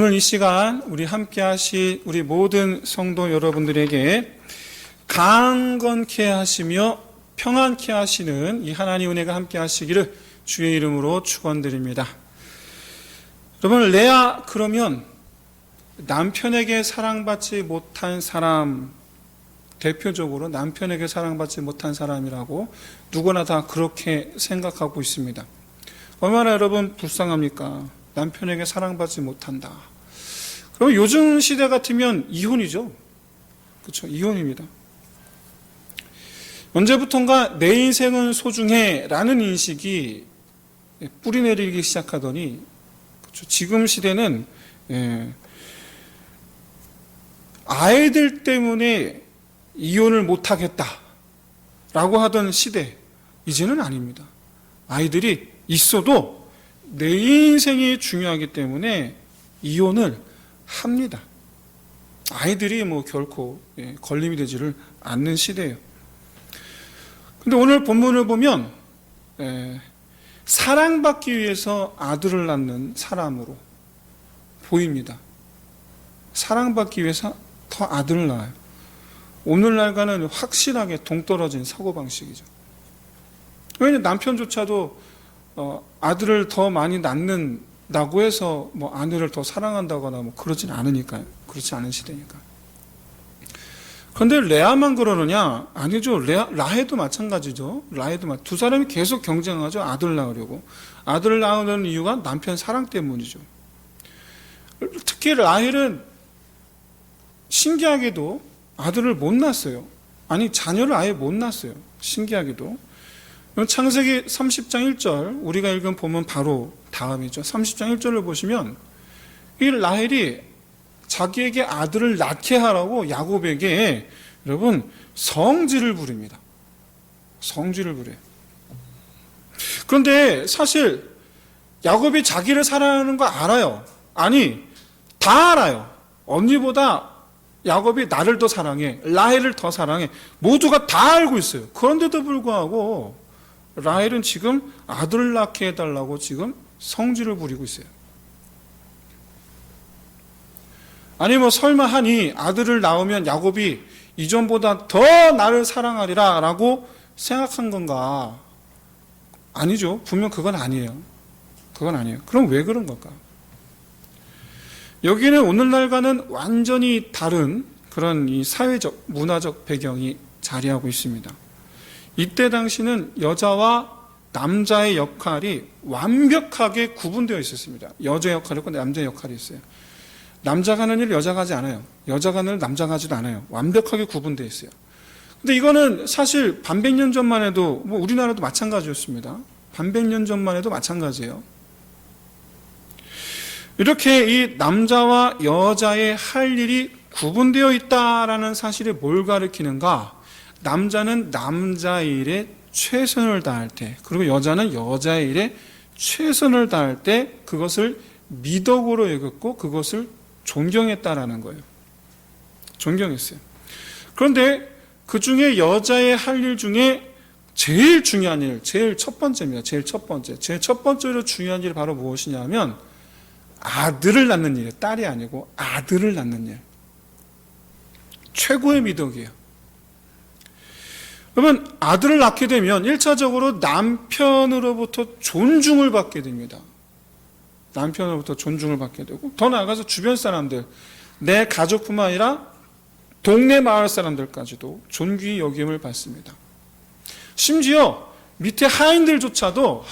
오늘 이 시간 우리 함께 하실 우리 모든 성도 여러분들에게 강건케 하시며 평안케 하시는 이 하나님 은혜가 함께 하시기를 주의 이름으로 축원드립니다. 여러분, 레아 그러면 남편에게 사랑받지 못한 사람, 대표적으로 남편에게 사랑받지 못한 사람이라고 누구나 다 그렇게 생각하고 있습니다. 얼마나 여러분 불쌍합니까? 남편에게 사랑받지 못한다. 그럼 요즘 시대 같으면 이혼이죠. 그렇죠? 이혼입니다. 언제부턴가 내 인생은 소중해 라는 인식이 뿌리내리기 시작하더니, 그렇죠? 지금 시대는 아이들 때문에 이혼을 못하겠다 라고 하던 시대, 이제는 아닙니다. 아이들이 있어도 내 인생이 중요하기 때문에 이혼을 합니다. 아이들이 결코 걸림이 되지를 않는 시대예요. 근데 오늘 본문을 보면 사랑받기 위해서 아들을 낳는 사람으로 보입니다. 사랑받기 위해서 더 아들을 낳아요. 오늘날과는 확실하게 동떨어진 사고방식이죠. 왜냐하면 남편조차도 아들을 더 많이 낳는다고 해서 아내를 더 사랑한다거나 그러진 않으니까요. 그렇지 않은 시대니까. 그런데 레아만 그러느냐? 아니죠. 라헬도 마찬가지죠. 두 사람이 계속 경쟁하죠. 아들 낳으려고. 아들을 낳으려는 이유가 남편 사랑 때문이죠. 특히 라헬은 신기하게도 아들을 못 낳았어요. 아니, 자녀를 아예 못 낳았어요. 신기하게도. 창세기 30장 1절, 우리가 읽은 본문 바로 다음이죠. 30장 1절을 보시면 이 라헬이 자기에게 아들을 낳게 하라고 야곱에게 여러분 성질을 부립니다. 성질을 부려요. 그런데 사실 야곱이 자기를 사랑하는 거 알아요. 아니, 다 알아요. 언니보다 야곱이 나를 더 사랑해, 라헬을 더 사랑해, 모두가 다 알고 있어요. 그런데도 불구하고 라헬은 지금 아들을 낳게 해달라고 지금 성질을 부리고 있어요. 아니 설마 하니 아들을 낳으면 야곱이 이전보다 더 나를 사랑하리라 라고 생각한 건가? 아니죠. 분명 그건 아니에요. 그건 아니에요. 그럼 왜 그런 걸까? 여기는 오늘날과는 완전히 다른 그런 이 사회적, 문화적 배경이 자리하고 있습니다. 이때 당시는 여자와 남자의 역할이 완벽하게 구분되어 있었습니다. 여자 역할이 있고 남자 역할이 있어요. 남자가 하는 일 여자가 하지 않아요. 여자가 하는 일 남자가 하지도 않아요. 완벽하게 구분되어 있어요. 근데 이거는 사실 반백년 전만 해도 우리나라도 마찬가지였습니다. 반백년 전만 해도 마찬가지예요. 이렇게 이 남자와 여자의 할 일이 구분되어 있다라는 사실이 뭘 가리키는가? 남자는 남자의 일에 최선을 다할 때, 그리고 여자는 여자의 일에 최선을 다할 때 그것을 미덕으로 여겼고 그것을 존경했다라는 거예요. 존경했어요. 그런데 그 중에 여자의 할 일 중에 제일 중요한 일, 제일 첫 번째입니다. 제일 첫 번째로 중요한 일이 바로 무엇이냐면 아들을 낳는 일이에요. 딸이 아니고 아들을 낳는 일. 최고의 미덕이에요. 그러면 아들을 낳게 되면 1차적으로 남편으로부터 존중을 받게 됩니다. 남편으로부터 존중을 받게 되고, 더 나아가서 주변 사람들, 내 가족뿐만 아니라 동네 마을 사람들까지도 존귀히 여김을 받습니다. 심지어 밑에 하인들조차도요,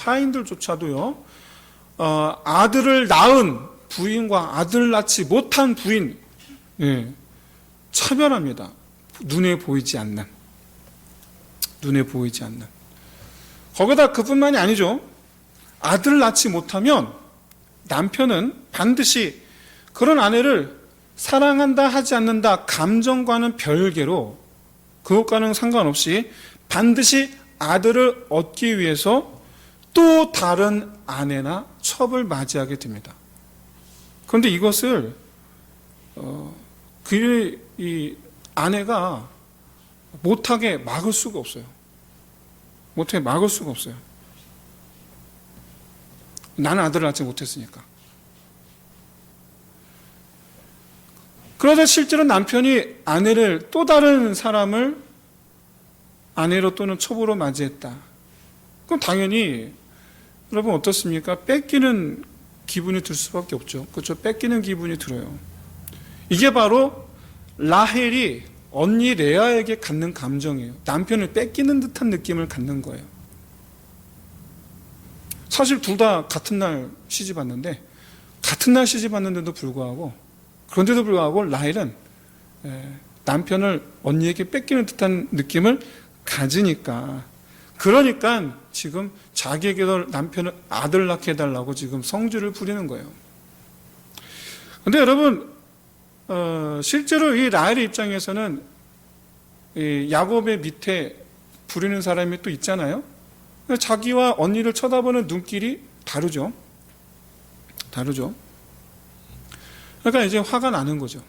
아들을 낳은 부인과 아들을 낳지 못한 부인, 차별합니다. 눈에 보이지 않는. 거기다 그뿐만이 아니죠. 아들을 낳지 못하면 남편은 반드시 그런 아내를 사랑한다 하지 않는다 감정과는 별개로, 그것과는 상관없이 반드시 아들을 얻기 위해서 또 다른 아내나 첩을 맞이하게 됩니다. 그런데 이것을 이 아내가 못하게 막을 수가 없어요. 나는 아들을 낳지 못했으니까. 그러자 실제로 남편이 아내를 또 다른 사람을 아내로 또는 첩으로 맞이했다. 그럼 당연히 여러분 어떻습니까? 뺏기는 기분이 들 수밖에 없죠. 그렇죠? 뺏기는 기분이 들어요. 이게 바로 라헬이 언니 레아에게 갖는 감정이에요. 남편을 뺏기는 듯한 느낌을 갖는 거예요. 사실 둘 다 같은 날 시집 왔는데 같은 날 시집 왔는데도 불구하고 그런데도 불구하고 라헬은 남편을 언니에게 뺏기는 듯한 느낌을 가지니까 그러니까 지금 자기에게도 남편을 아들 낳게 해달라고 지금 성질을 부리는 거예요. 그런데 여러분 실제로 이 라헬의 입장에서는 이 야곱의 밑에 부리는 사람이 또 있잖아요. 자기와 언니를 쳐다보는 눈길이 다르죠. 그러니까 이제 화가 나는 거죠.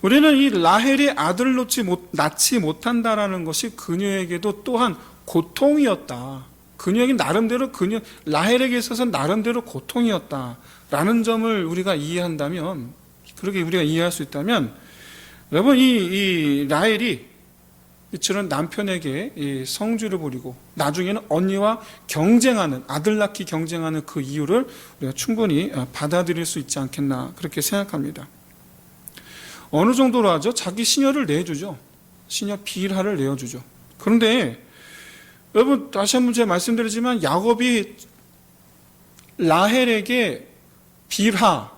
우리는 이 라헬이 아들을 낳지 못한다라는 것이 그녀에게도 또한 고통이었다. 그녀에게 나름대로 라헬에게 있어서는 나름대로 고통이었다라는 점을 우리가 이해한다면, 그렇게 우리가 이해할 수 있다면, 여러분 이 라헬이 이처럼 남편에게 이 성질을 부리고 나중에는 언니와 경쟁하는, 아들 낳기 경쟁하는 그 이유를 우리가 충분히 받아들일 수 있지 않겠나 그렇게 생각합니다. 어느 정도로 하죠? 자기 시녀를 내주죠. 시녀 빌하를 내어주죠. 그런데 여러분 다시 한번 제가 말씀드리지만 야곱이 라헬에게 빌하,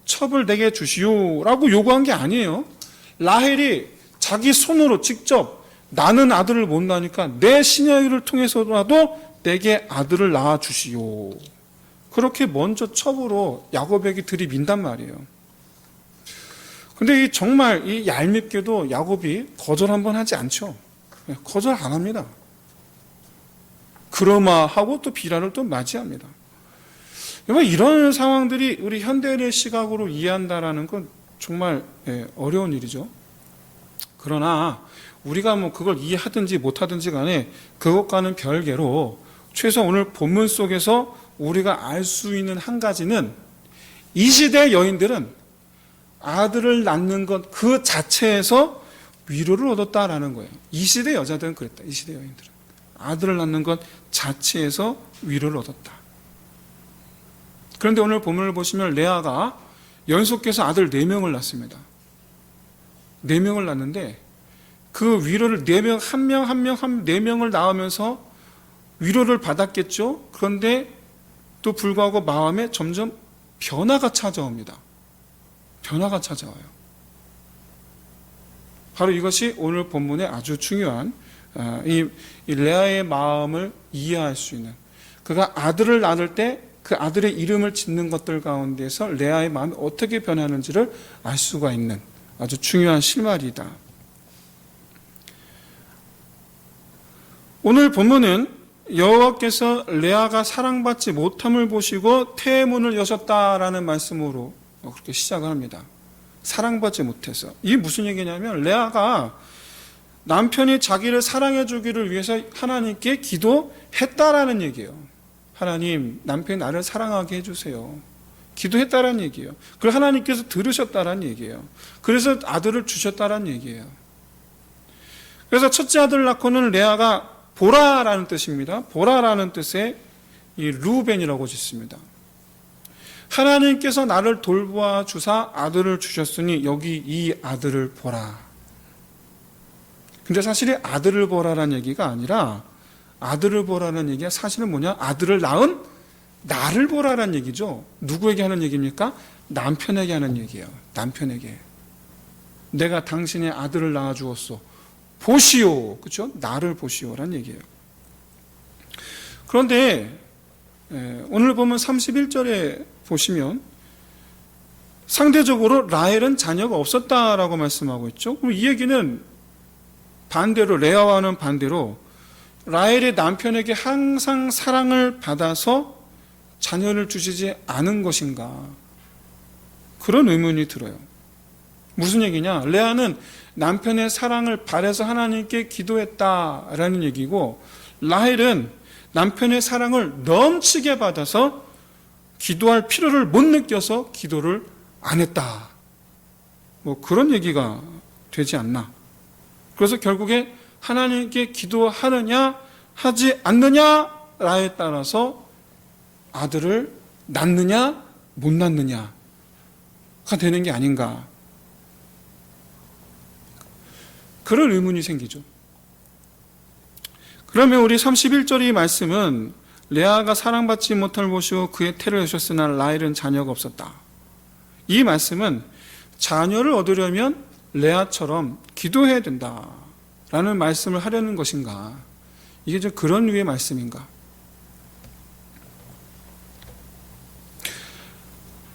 첩을 내게 주시오라고 요구한 게 아니에요. 라헬이 자기 손으로 직접 나는 아들을 못 낳으니까 내 시녀를 통해서라도 내게 아들을 낳아 주시오. 그렇게 먼저 첩으로 야곱에게 들이민단 말이에요. 근데 정말 이 얄밉게도 야곱이 거절 한번 하지 않죠. 거절 안 합니다. 그러마 하고 또 비라를 또 맞이합니다. 이런 상황들이 우리 현대인의 시각으로 이해한다라는 건 정말 어려운 일이죠. 그러나 우리가 그걸 이해하든지 못하든지 간에 그것과는 별개로 최소 오늘 본문 속에서 우리가 알 수 있는 한 가지는 이 시대 여인들은 아들을 낳는 것 그 자체에서 위로를 얻었다라는 거예요. 이 시대 여자들은 그랬다. 이 시대 여인들은 아들을 낳는 것 자체에서 위로를 얻었다. 그런데 오늘 본문을 보시면 레아가 연속해서 아들 4명을 낳습니다. 4명을 낳는데 그 위로를 4명, 한 명, 4명을 낳으면서 위로를 받았겠죠. 그런데 또 불구하고 마음에 점점 변화가 찾아옵니다. 변화가 찾아와요. 바로 이것이 오늘 본문의 아주 중요한 이 레아의 마음을 이해할 수 있는, 그가 아들을 낳을 때 그 아들의 이름을 짓는 것들 가운데서 레아의 마음이 어떻게 변하는지를 알 수가 있는 아주 중요한 실마리이다. 오늘 본문은 여호와께서 레아가 사랑받지 못함을 보시고 태문을 여셨다라는 말씀으로 그렇게 시작을 합니다. 사랑받지 못해서. 이게 무슨 얘기냐면 레아가 남편이 자기를 사랑해 주기를 위해서 하나님께 기도했다라는 얘기예요. 하나님, 남편이 나를 사랑하게 해주세요. 기도했다라는 얘기예요. 그리고 하나님께서 들으셨다라는 얘기예요. 그래서 아들을 주셨다라는 얘기예요. 그래서 첫째 아들을 낳고는 레아가 보라라는 뜻입니다. 보라라는 뜻의 이 루벤이라고 짓습니다. 하나님께서 나를 돌보아 주사 아들을 주셨으니 여기 이 아들을 보라. 근데 사실이 아들을 보라라는 얘기가 아니라 아들을 보라는 얘기가 사실은 뭐냐? 아들을 낳은 나를 보라라는 얘기죠. 누구에게 하는 얘기입니까? 남편에게 하는 얘기예요. 남편에게. 내가 당신의 아들을 낳아 주었소. 보시오. 그렇죠? 나를 보시오라는 얘기예요. 그런데 오늘 보면 31절에 보시면 상대적으로 라헬은 자녀가 없었다라고 말씀하고 있죠. 그럼 이 얘기는 반대로 레아와는 반대로 라헬의 남편에게 항상 사랑을 받아서 자녀를 주시지 않은 것인가? 그런 의문이 들어요. 무슨 얘기냐? 레아는 남편의 사랑을 바라서 하나님께 기도했다라는 얘기고 라헬은 남편의 사랑을 넘치게 받아서 기도할 필요를 못 느껴서 기도를 안 했다. 뭐 그런 얘기가 되지 않나. 그래서 결국에 하나님께 기도하느냐 하지 않느냐라에 따라서 아들을 낳느냐 못 낳느냐가 되는 게 아닌가, 그런 의문이 생기죠. 그러면 우리 31절 이 말씀은 레아가 사랑받지 못할 모시고 그의 태를 여셨으나 라헬은 자녀가 없었다. 이 말씀은 자녀를 얻으려면 레아처럼 기도해야 된다라는 말씀을 하려는 것인가? 이게 좀 그런 류의 말씀인가?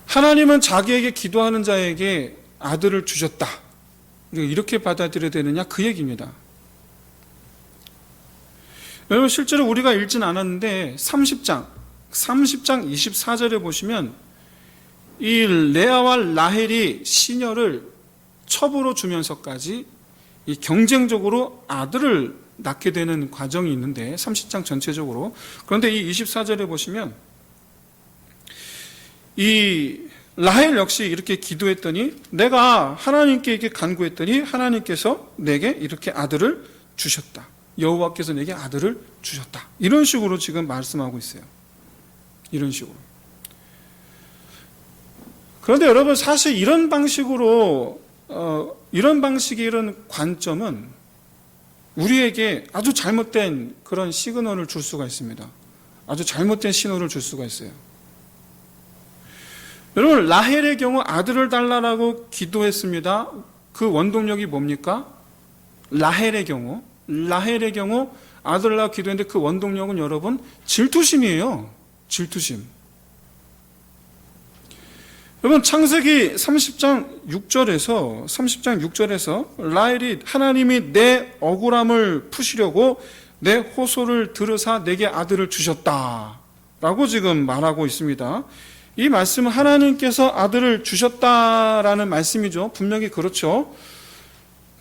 하나님은 자기에게 기도하는 자에게 아들을 주셨다, 이렇게 받아들여야 되느냐, 그 얘기입니다. 여러분, 실제로 우리가 읽진 않았는데 30장 24절에 보시면 이 레아와 라헬이 시녀를 첩으로 주면서까지 이 경쟁적으로 아들을 낳게 되는 과정이 있는데, 30장 전체적으로. 그런데 이 24절에 보시면 이 라헬 역시 이렇게 기도했더니, 내가 하나님께 이렇게 간구했더니 하나님께서 내게 이렇게 아들을 주셨다. 여호와께서 내게 아들을 주셨다. 이런 식으로 지금 말씀하고 있어요. 이런 식으로. 그런데 여러분, 사실 이런 방식으로 이런 방식의 이런 관점은 우리에게 아주 잘못된 그런 시그널을 줄 수가 있습니다. 아주 잘못된 신호를 줄 수가 있어요. 여러분, 라헬의 경우 아들을 달라라고 기도했습니다. 그 원동력이 뭡니까? 라헬의 경우 아들을 달라고 기도했는데 그 원동력은 여러분 질투심이에요. 질투심. 여러분, 창세기 30장 6절에서 라헬이 하나님이 내 억울함을 푸시려고 내 호소를 들으사 내게 아들을 주셨다라고 지금 말하고 있습니다. 이 말씀은 하나님께서 아들을 주셨다라는 말씀이죠. 분명히 그렇죠.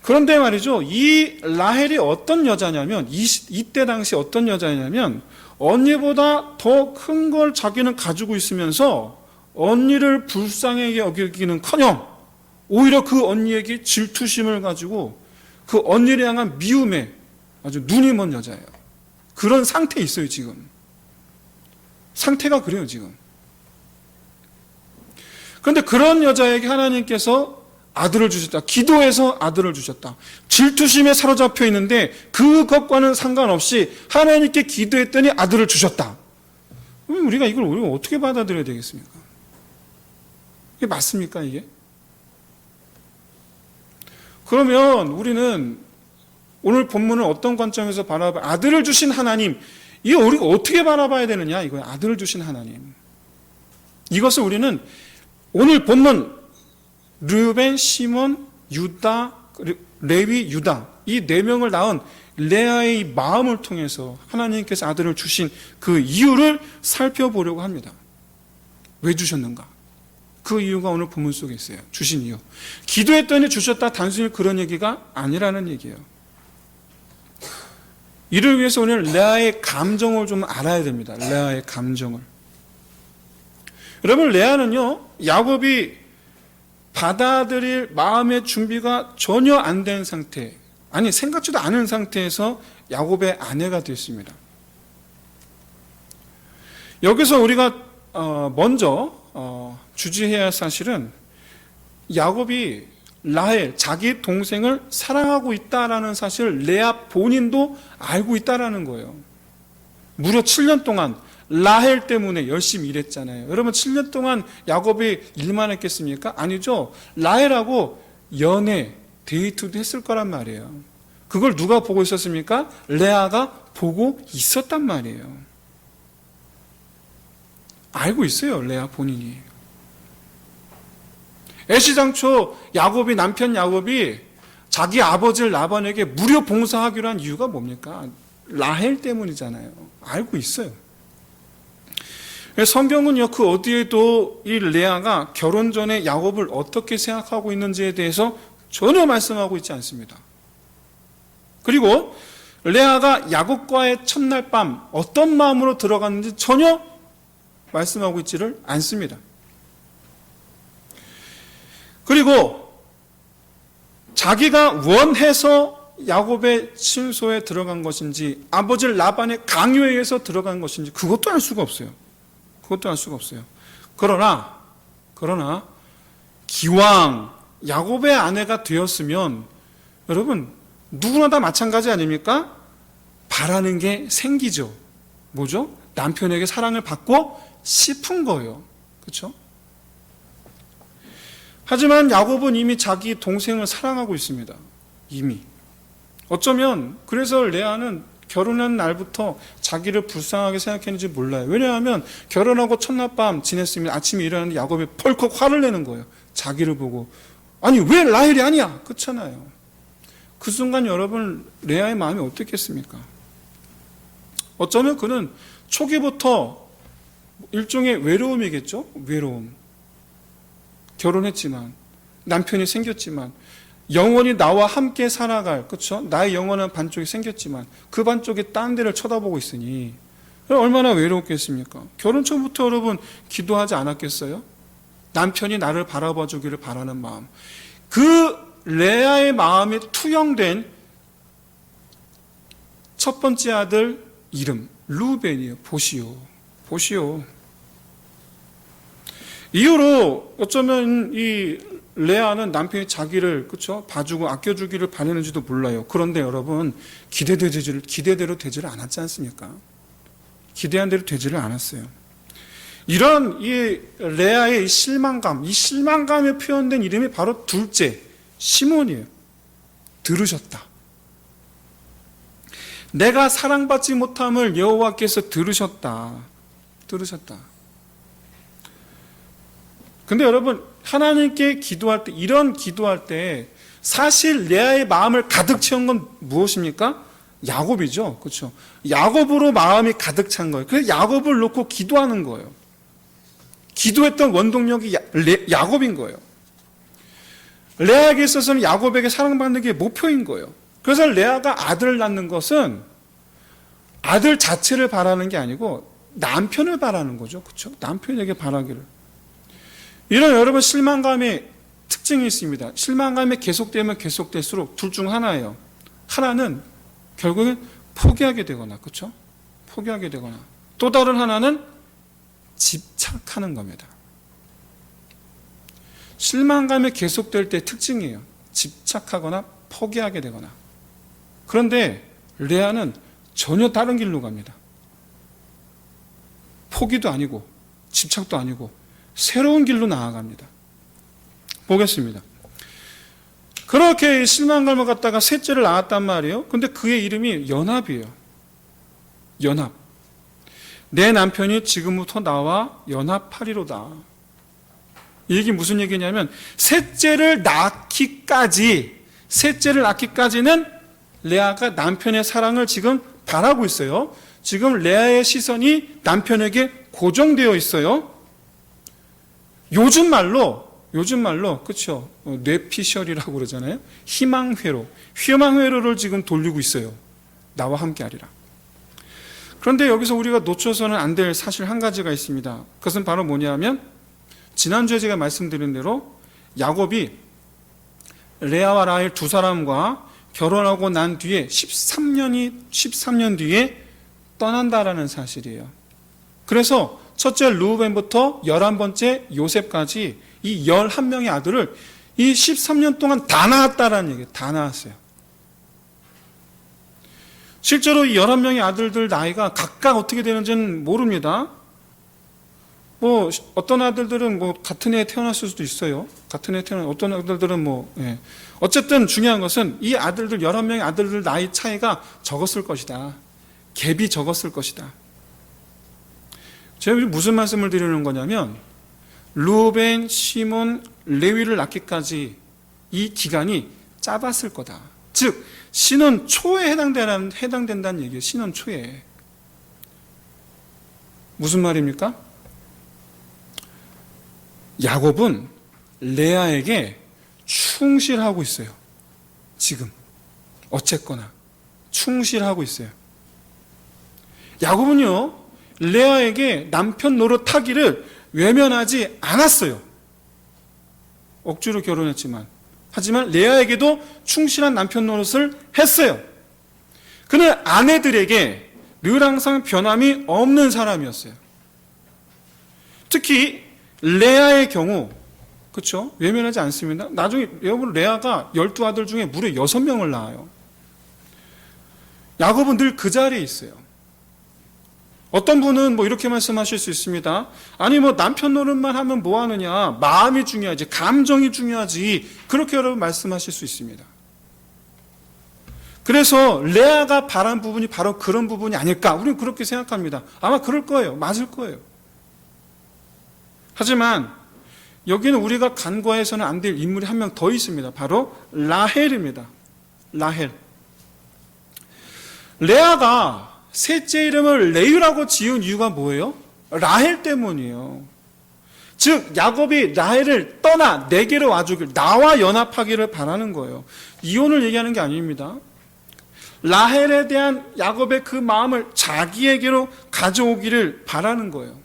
그런데 말이죠, 이 라헬이 어떤 여자냐면, 이때 당시 어떤 여자냐면, 언니보다 더 큰 걸 자기는 가지고 있으면서 언니를 불쌍하게 여기기는커녕 오히려 그 언니에게 질투심을 가지고 그 언니를 향한 미움에 아주 눈이 먼 여자예요. 그런 상태에 있어요. 지금 상태가 그래요. 지금. 그런데 그런 여자에게 하나님께서 아들을 주셨다. 기도해서 아들을 주셨다. 질투심에 사로잡혀 있는데 그것과는 상관없이 하나님께 기도했더니 아들을 주셨다. 우리가 이걸 어떻게 받아들여야 되겠습니까? 이게 맞습니까, 이게? 그러면 우리는 오늘 본문을 어떤 관점에서 바라봐, 아들을 주신 하나님, 이거 우리가 어떻게 바라봐야 되느냐, 이거예요. 아들을 주신 하나님. 이것을 우리는 오늘 본문 르벤, 시몬, 유다, 레위, 유다, 이 네 명을 낳은 레아의 마음을 통해서 하나님께서 아들을 주신 그 이유를 살펴보려고 합니다. 왜 주셨는가? 그 이유가 오늘 본문 속에 있어요. 주신 이유. 기도했더니 주셨다, 단순히 그런 얘기가 아니라는 얘기예요. 이를 위해서 오늘 레아의 감정을 좀 알아야 됩니다. 레아의 감정을. 여러분, 레아는요, 야곱이 받아들일 마음의 준비가 전혀 안 된 상태, 아니 생각지도 않은 상태에서 야곱의 아내가 됐습니다. 여기서 우리가 먼저 주지해야 할 사실은 야곱이 라헬, 자기 동생을 사랑하고 있다라는 사실을 레아 본인도 알고 있다라는 거예요. 무려 7년 동안 라헬 때문에 열심히 일했잖아요. 여러분, 7년 동안 야곱이 일만 했겠습니까? 아니죠. 라헬하고 연애, 데이트도 했을 거란 말이에요. 그걸 누가 보고 있었습니까? 레아가 보고 있었단 말이에요. 알고 있어요, 레아 본인이. 애시당초 남편 야곱이 자기 아버지 라반에게 무료 봉사하기로 한 이유가 뭡니까? 라헬 때문이잖아요. 알고 있어요. 성경은요, 그 어디에도 이 레아가 결혼 전에 야곱을 어떻게 생각하고 있는지에 대해서 전혀 말씀하고 있지 않습니다. 그리고 레아가 야곱과의 첫날 밤 어떤 마음으로 들어갔는지 전혀 말씀하고 있지를 않습니다. 그리고 자기가 원해서 야곱의 친소에 들어간 것인지 아버지 라반의 강요에 의해서 들어간 것인지 그것도 알 수가 없어요. 그것도 알 수가 없어요. 그러나 기왕 야곱의 아내가 되었으면 여러분 누구나 다 마찬가지 아닙니까? 바라는 게 생기죠. 뭐죠? 남편에게 사랑을 받고 싶은 거예요. 그렇죠? 하지만 야곱은 이미 자기 동생을 사랑하고 있습니다. 이미. 어쩌면 그래서 레아는 결혼한 날부터 자기를 불쌍하게 생각했는지 몰라요. 왜냐하면 결혼하고 첫날 밤 지냈으면 아침에 일어나는데 야곱이 펄컥 화를 내는 거예요. 자기를 보고. 아니 왜 라헬이 아니야? 그렇잖아요. 그 순간 여러분 레아의 마음이 어떻겠습니까? 어쩌면 그는 초기부터 일종의 외로움이겠죠? 외로움. 결혼했지만 남편이 생겼지만 영원히 나와 함께 살아갈, 그렇죠? 나의 영원한 반쪽이 생겼지만 그 반쪽이 딴 데를 쳐다보고 있으니 얼마나 외롭겠습니까? 결혼 전부터 여러분 기도하지 않았겠어요? 남편이 나를 바라봐 주기를 바라는 마음. 그 레아의 마음이 투영된 첫 번째 아들 이름 루벤이에요. 보시오. 이후로 어쩌면 이 레아는 남편이 자기를 그렇죠 봐주고 아껴주기를 바라는지도 몰라요. 그런데 여러분 기대대로 되지를 않았지 않습니까? 기대한 대로 되지를 않았어요. 이런 이 레아의 이 실망감에 표현된 이름이 바로 둘째 시몬이에요. 들으셨다. 내가 사랑받지 못함을 여호와께서 들으셨다. 근데 여러분 하나님께 기도할 때 이런 기도할 때 사실 레아의 마음을 가득 채운 건 무엇입니까? 야곱이죠. 그렇죠? 야곱으로 마음이 가득 찬 거예요. 그래서 야곱을 놓고 기도하는 거예요. 기도했던 원동력이 야곱인 거예요. 레아에게 있어서는 야곱에게 사랑받는 게 목표인 거예요. 그래서 레아가 아들을 낳는 것은 아들 자체를 바라는 게 아니고 남편을 바라는 거죠. 그렇죠? 남편에게 바라기를. 이런 여러분 실망감의 특징이 있습니다. 실망감이 계속되면 계속될수록 둘 중 하나예요. 하나는 결국은 포기하게 되거나, 그렇죠? 포기하게 되거나. 또 다른 하나는 집착하는 겁니다. 실망감이 계속될 때 특징이에요. 집착하거나 포기하게 되거나. 그런데 레아는 전혀 다른 길로 갑니다. 포기도 아니고 집착도 아니고 새로운 길로 나아갑니다. 보겠습니다. 그렇게 실망감을 갖다가 셋째를 낳았단 말이에요. 근데 그의 이름이 연합이에요. 연합. 내 남편이 지금부터 나와 연합하리로다. 이 얘기 무슨 얘기냐면 셋째를 낳기까지는 레아가 남편의 사랑을 지금 바라고 있어요. 지금 레아의 시선이 남편에게 고정되어 있어요. 요즘 말로 그렇죠? 뇌피셜이라고 그러잖아요. 희망회로를 지금 돌리고 있어요. 나와 함께하리라. 그런데 여기서 우리가 놓쳐서는 안 될 사실 한 가지가 있습니다. 그것은 바로 뭐냐면 지난주에 제가 말씀드린 대로 야곱이 레아와 라헬 두 사람과 결혼하고 난 뒤에 13년 뒤에 떠난다라는 사실이에요. 그래서 첫째 루벤부터 11번째 요셉까지 이 11명의 아들을 이 13년 동안 다 낳았다라는 얘기예요. 다 낳았어요. 실제로 이 11명의 아들들 나이가 각각 어떻게 되는지는 모릅니다. 뭐 어떤 아들들은 뭐 같은 해에 태어났을 수도 있어요. 어떤 아들들은 어쨌든 중요한 것은 이 아들들 11명의 아들들 나이 차이가 적었을 것이다. 갭이 적었을 것이다. 제가 무슨 말씀을 드리는 거냐면 루벤, 시몬, 레위를 낳기까지 이 기간이 짧았을 거다. 즉 신혼 초에 해당된다는 얘기예요. 신혼 초에. 무슨 말입니까? 야곱은 레아에게 충실하고 있어요. 지금 어쨌거나 충실하고 있어요. 야곱은요 레아에게 남편 노릇하기를 외면하지 않았어요. 억지로 결혼했지만 하지만 레아에게도 충실한 남편 노릇을 했어요. 그는 아내들에게 늘 항상 변함이 없는 사람이었어요. 특히 레아의 경우, 그렇죠? 외면하지 않습니다. 나중에 여러분 레아가 12아들 중에 무려 6명을 낳아요. 야곱은 늘 그 자리에 있어요. 어떤 분은 뭐 이렇게 말씀하실 수 있습니다. 아니 뭐 남편 노릇만 하면 뭐 하느냐, 마음이 중요하지, 감정이 중요하지, 그렇게 여러분 말씀하실 수 있습니다. 그래서 레아가 바란 부분이 바로 그런 부분이 아닐까, 우리는 그렇게 생각합니다. 아마 그럴 거예요. 맞을 거예요. 하지만 여기는 우리가 간과해서는 안 될 인물이 한 명 더 있습니다. 바로 라헬입니다. 라헬. 레아가 셋째 이름을 레위라고 지은 이유가 뭐예요? 라헬 때문이에요. 즉 야곱이 라헬을 떠나 내게로 와주길, 나와 연합하기를 바라는 거예요. 이혼을 얘기하는 게 아닙니다. 라헬에 대한 야곱의 그 마음을 자기에게로 가져오기를 바라는 거예요.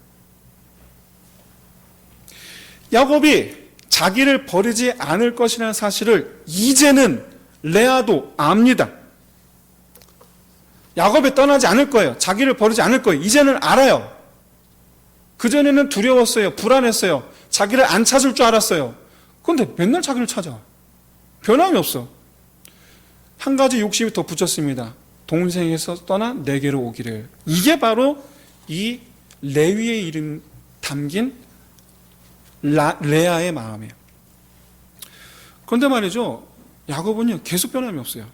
야곱이 자기를 버리지 않을 것이라는 사실을 이제는 레아도 압니다. 야곱이 떠나지 않을 거예요. 자기를 버리지 않을 거예요. 이제는 알아요. 그전에는 두려웠어요. 불안했어요. 자기를 안 찾을 줄 알았어요. 그런데 맨날 자기를 찾아. 변함이 없어. 한 가지 욕심이 더 붙였습니다. 동생에서 떠나 내게로 오기를. 이게 바로 이 레위의 이름 담긴 레아의 마음이에요. 그런데 말이죠, 야곱은요 계속 변함이 없어요.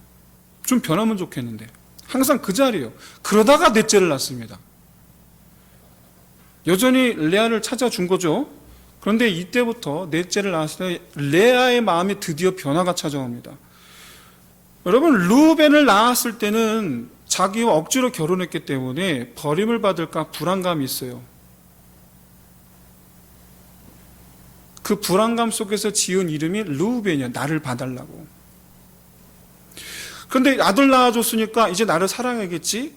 좀 변하면 좋겠는데 항상 그 자리예요. 그러다가 넷째를 낳습니다. 여전히 레아를 찾아준 거죠. 그런데 이때부터 넷째를 낳았을 때 레아의 마음에 드디어 변화가 찾아옵니다. 여러분, 루벤을 낳았을 때는 자기와 억지로 결혼했기 때문에 버림을 받을까 불안감이 있어요. 그 불안감 속에서 지은 이름이 루벤이야. 나를 봐달라고. 그런데 아들 낳아줬으니까 이제 나를 사랑하겠지?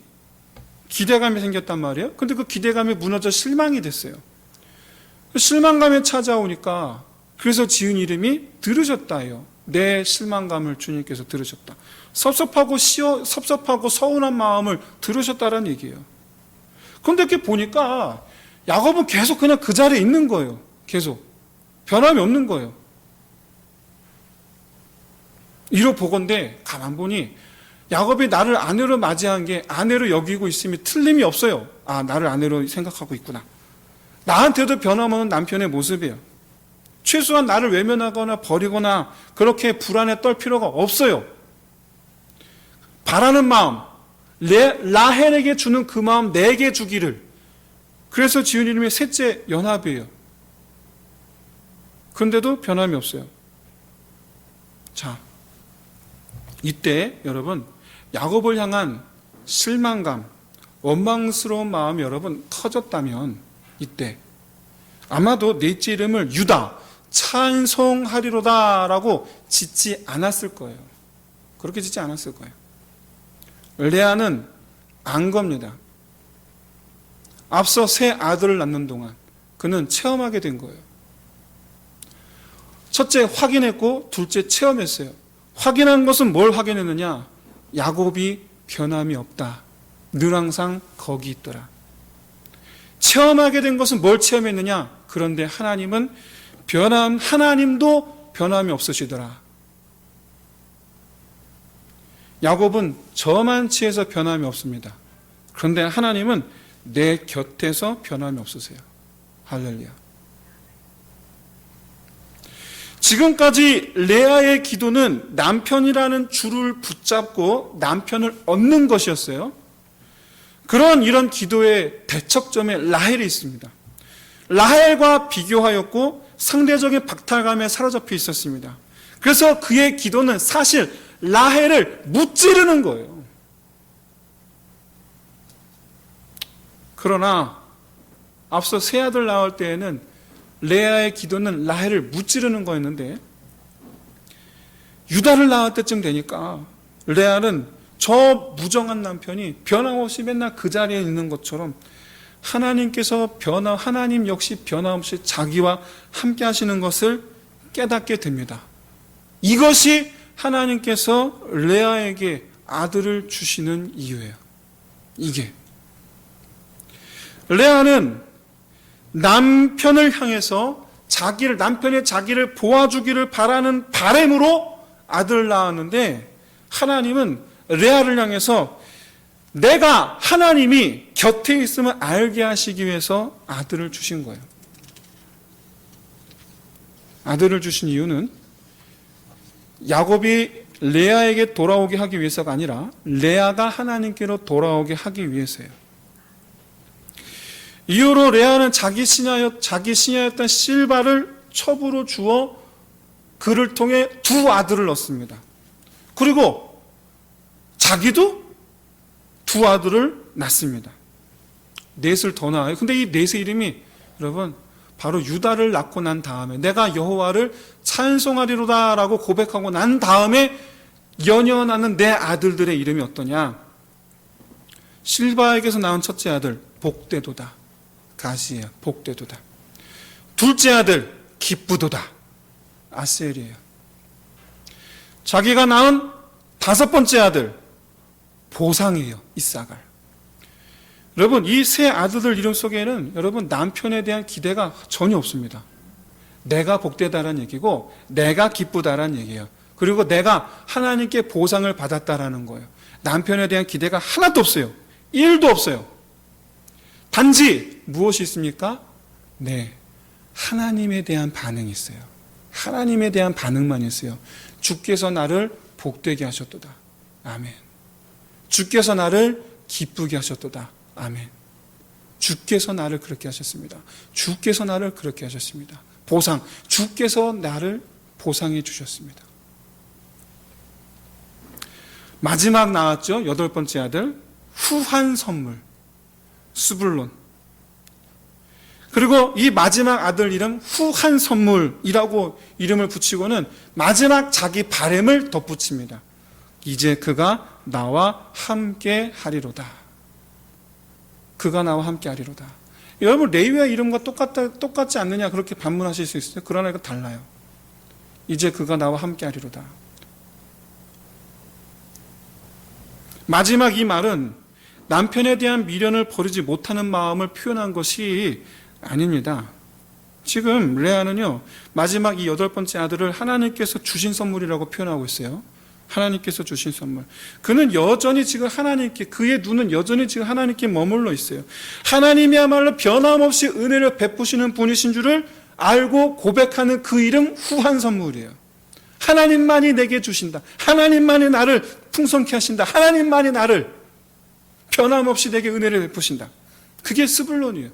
기대감이 생겼단 말이에요. 근데 그 기대감이 무너져 실망이 됐어요. 실망감이 찾아오니까 그래서 지은 이름이 들으셨다예요. 내 실망감을 주님께서 들으셨다. 섭섭하고 서운한 마음을 들으셨다라는 얘기예요. 그런데 이렇게 보니까 야곱은 계속 그냥 그 자리에 있는 거예요. 계속. 변함이 없는 거예요. 이로 보건대 가만 보니 야곱이 나를 아내로 맞이한 게 아내로 여기고 있음이 틀림이 없어요. 아, 나를 아내로 생각하고 있구나. 나한테도 변함없는 남편의 모습이에요. 최소한 나를 외면하거나 버리거나 그렇게 불안에 떨 필요가 없어요. 바라는 마음, 라헬에게 주는 그 마음 내게 주기를. 그래서 지은 이름이 셋째 연합이에요. 그런데도 변함이 없어요. 자, 이때 여러분 야곱을 향한 실망감, 원망스러운 마음이 여러분 터졌다면 이때 아마도 넷째 이름을 유다, 찬송하리로다라고 짓지 않았을 거예요. 그렇게 짓지 않았을 거예요. 레아는 안 겁니다. 앞서 세 아들을 낳는 동안 그는 체험하게 된 거예요. 첫째 확인했고 둘째 체험했어요. 확인한 것은 뭘 확인했느냐? 야곱이 변함이 없다. 늘 항상 거기 있더라. 체험하게 된 것은 뭘 체험했느냐? 그런데 하나님도 변함이 없으시더라. 야곱은 저만 치에서 변함이 없습니다. 그런데 하나님은 내 곁에서 변함이 없으세요. 할렐루야. 지금까지 레아의 기도는 남편이라는 줄을 붙잡고 남편을 얻는 것이었어요. 이런 기도의 대척점에 라헬이 있습니다. 라헬과 비교하였고 상대적인 박탈감에 사로잡혀 있었습니다. 그래서 그의 기도는 사실 라헬을 무찌르는 거예요. 그러나 앞서 세 아들 낳을 때에는 레아의 기도는 라헬을 무찌르는 거였는데 유다를 낳을 때쯤 되니까 레아는 저 무정한 남편이 변함없이 맨날 그 자리에 있는 것처럼 하나님 역시 변함없이 자기와 함께 하시는 것을 깨닫게 됩니다. 이것이 하나님께서 레아에게 아들을 주시는 이유예요. 이게 레아는 남편을 향해서 남편의 자기를 보아주기를 바라는 바람으로 아들을 낳았는데, 하나님은 레아를 향해서 내가 하나님이 곁에 있음을 알게 하시기 위해서 아들을 주신 거예요. 아들을 주신 이유는 야곱이 레아에게 돌아오게 하기 위해서가 아니라 레아가 하나님께로 돌아오게 하기 위해서예요. 이후로 레아는 자기 시녀였던 실바를 첩으로 주어 그를 통해 두 아들을 얻습니다. 그리고 자기도 두 아들을 낳습니다. 넷을 더 낳아요. 근데 이 넷의 이름이 여러분 바로 유다를 낳고 난 다음에 내가 여호와를 찬송하리로다 라고 고백하고 난 다음에 연이어나는 내 아들들의 이름이 어떠냐? 실바에게서 낳은 첫째 아들 복되도다, 가시예요. 복되도다. 둘째 아들 기쁘도다, 아셀이에요. 자기가 낳은 다섯 번째 아들 보상이에요, 이사갈. 여러분, 이 세 아들들 이름 속에는 여러분 남편에 대한 기대가 전혀 없습니다. 내가 복되다라는 얘기고 내가 기쁘다라는 얘기예요. 그리고 내가 하나님께 보상을 받았다라는 거예요. 남편에 대한 기대가 하나도 없어요. 1도 없어요. 단지 무엇이 있습니까? 네, 하나님에 대한 반응이 있어요. 하나님에 대한 반응만 있어요. 주께서 나를 복되게 하셨도다, 아멘. 주께서 나를 기쁘게 하셨도다, 아멘. 주께서 나를 그렇게 하셨습니다. 주께서 나를 그렇게 하셨습니다. 보상, 주께서 나를 보상해 주셨습니다. 마지막 나왔죠. 8번째 아들 후한 선물 스불론. 그리고 이 마지막 아들 이름 후한 선물이라고 이름을 붙이고는 마지막 자기 바램을 덧붙입니다. 이제 그가 나와 함께 하리로다. 그가 나와 함께 하리로다. 여러분, 레위의 이름과 똑같지 않느냐 그렇게 반문하실 수 있어요. 그러나 이거 달라요. 이제 그가 나와 함께 하리로다. 마지막 이 말은 남편에 대한 미련을 버리지 못하는 마음을 표현한 것이 아닙니다. 지금 레아는요, 마지막 이 8번째 아들을 하나님께서 주신 선물이라고 표현하고 있어요. 하나님께서 주신 선물. 그는 여전히 지금 그의 눈은 여전히 지금 하나님께 머물러 있어요. 하나님이야말로 변함없이 은혜를 베푸시는 분이신 줄을 알고 고백하는 그 이름 후한 선물이에요. 하나님만이 내게 주신다. 하나님만이 나를 풍성케 하신다. 하나님만이 나를 변함없이 내게 은혜를 베푸신다. 그게 스불론이에요.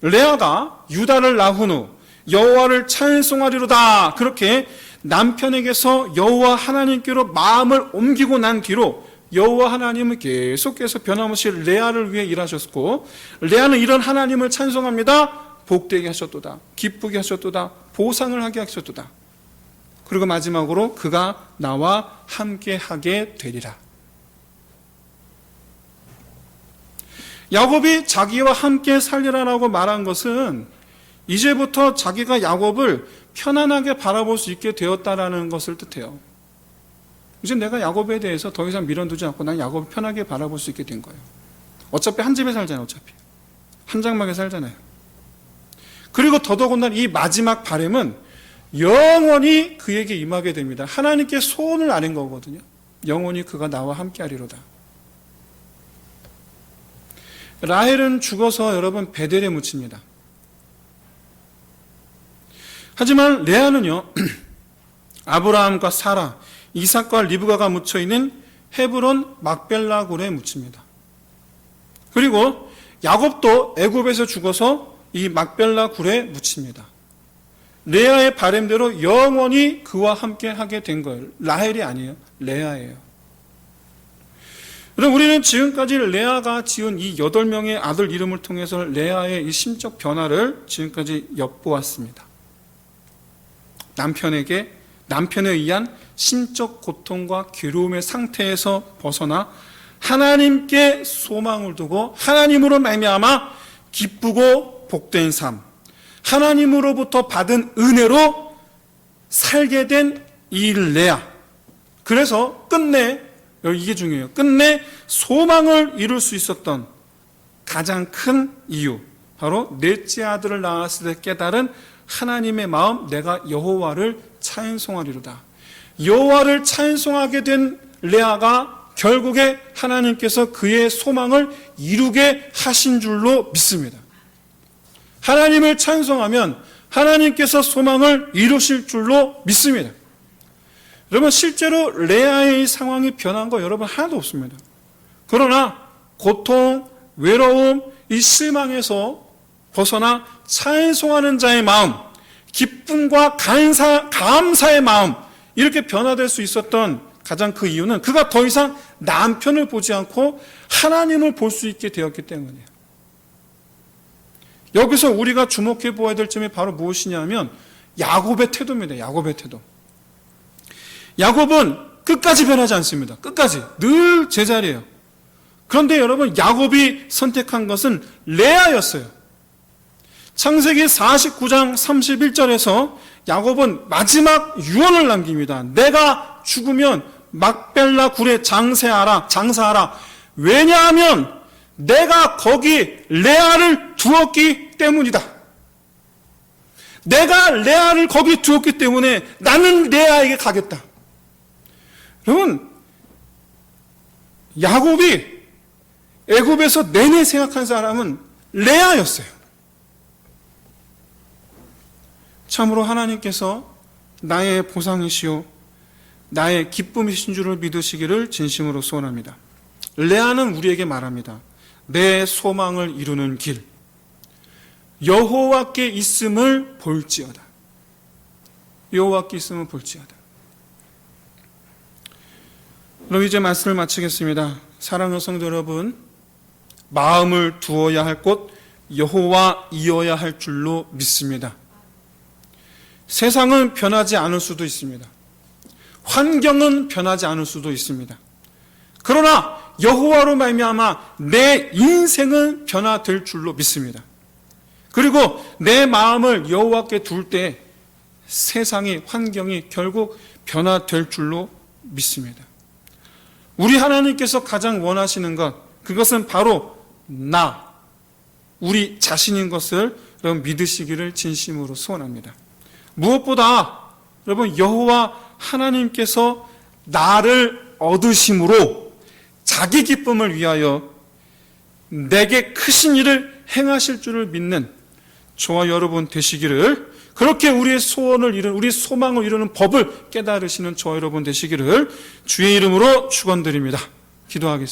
레아가 유다를 낳은 후 여호와를 찬송하리로다, 그렇게 남편에게서 여호와 하나님께로 마음을 옮기고 난 뒤로 여호와 하나님은 계속해서 변함없이 레아를 위해 일하셨고, 레아는 이런 하나님을 찬송합니다. 복되게 하셨도다, 기쁘게 하셨도다, 보상을 하게 하셨도다. 그리고 마지막으로 그가 나와 함께 하게 되리라. 야곱이 자기와 함께 살리라라고 말한 것은 이제부터 자기가 야곱을 편안하게 바라볼 수 있게 되었다라는 것을 뜻해요. 이제 내가 야곱에 대해서 더 이상 미련 두지 않고 난 야곱을 편하게 바라볼 수 있게 된 거예요. 어차피 한 집에 살잖아요. 어차피 한 장막에 살잖아요. 그리고 더더군다나 이 마지막 바람은 영원히 그에게 임하게 됩니다. 하나님께 소원을 아는 거거든요. 영원히 그가 나와 함께 하리로다. 라헬은 죽어서 여러분 베델에 묻힙니다. 하지만 레아는요, 아브라함과 사라, 이삭과 리브가가 묻혀있는 헤브론 막벨라 굴에 묻힙니다. 그리고 야곱도 애굽에서 죽어서 이 막벨라 굴에 묻힙니다. 레아의 바람대로 영원히 그와 함께 하게 된 거예요. 라헬이 아니에요. 레아예요. 그럼 우리는 지금까지 레아가 지은 이 8명의 아들 이름을 통해서 레아의 이 심적 변화를 지금까지 엿보았습니다. 남편에 의한 심적 고통과 괴로움의 상태에서 벗어나 하나님께 소망을 두고 하나님으로 말미암아 기쁘고 복된 삶, 하나님으로부터 받은 은혜로 살게 된 이 레아. 그래서 끝내, 이게 중요해요. 끝내 소망을 이룰 수 있었던 가장 큰 이유, 바로 넷째 아들을 낳았을 때 깨달은 하나님의 마음, 내가 여호와를 찬송하리로다. 여호와를 찬송하게 된 레아가 결국에 하나님께서 그의 소망을 이루게 하신 줄로 믿습니다. 하나님을 찬송하면 하나님께서 소망을 이루실 줄로 믿습니다. 여러분, 실제로 레아의 상황이 변한 거 여러분 하나도 없습니다. 그러나 고통, 외로움, 이 실망에서 벗어나 찬송하는 자의 마음, 기쁨과 감사의 마음, 이렇게 변화될 수 있었던 가장 그 이유는 그가 더 이상 남편을 보지 않고 하나님을 볼 수 있게 되었기 때문이에요. 여기서 우리가 주목해 보아야 될 점이 바로 무엇이냐면 야곱의 태도입니다. 야곱의 태도. 야곱은 끝까지 변하지 않습니다. 끝까지 늘 제자리예요. 그런데 여러분, 야곱이 선택한 것은 레아였어요. 창세기 49장 31절에서 야곱은 마지막 유언을 남깁니다. 내가 죽으면 막벨라 굴에 장사하라. 왜냐하면 내가 거기 레아를 두었기 때문이다. 내가 레아를 거기 두었기 때문에 나는 레아에게 가겠다. 여러분, 야곱이 애굽에서 내내 생각한 사람은 레아였어요. 참으로 하나님께서 나의 보상이시오, 나의 기쁨이신 줄을 믿으시기를 진심으로 소원합니다. 레아는 우리에게 말합니다. 내 소망을 이루는 길, 여호와께 있음을 볼지어다. 여호와께 있음을 볼지어다. 그럼 이제 말씀을 마치겠습니다. 사랑하는 성도 여러분, 마음을 두어야 할 곳 여호와이어야 할 줄로 믿습니다. 세상은 변하지 않을 수도 있습니다. 환경은 변하지 않을 수도 있습니다. 그러나 여호와로 말미암아 내 인생은 변화될 줄로 믿습니다. 그리고 내 마음을 여호와께 둘 때 세상이, 환경이 결국 변화될 줄로 믿습니다. 우리 하나님께서 가장 원하시는 것, 그것은 바로 우리 자신인 것을 여러분 믿으시기를 진심으로 소원합니다. 무엇보다 여러분, 여호와 하나님께서 나를 얻으심으로 자기 기쁨을 위하여 내게 크신 일을 행하실 줄을 믿는 저와 여러분 되시기를, 그렇게 우리의 소원을 이루는, 우리 소망을 이루는 법을 깨달으시는 저와 여러분 되시기를 주의 이름으로 축원드립니다. 기도하겠습니다.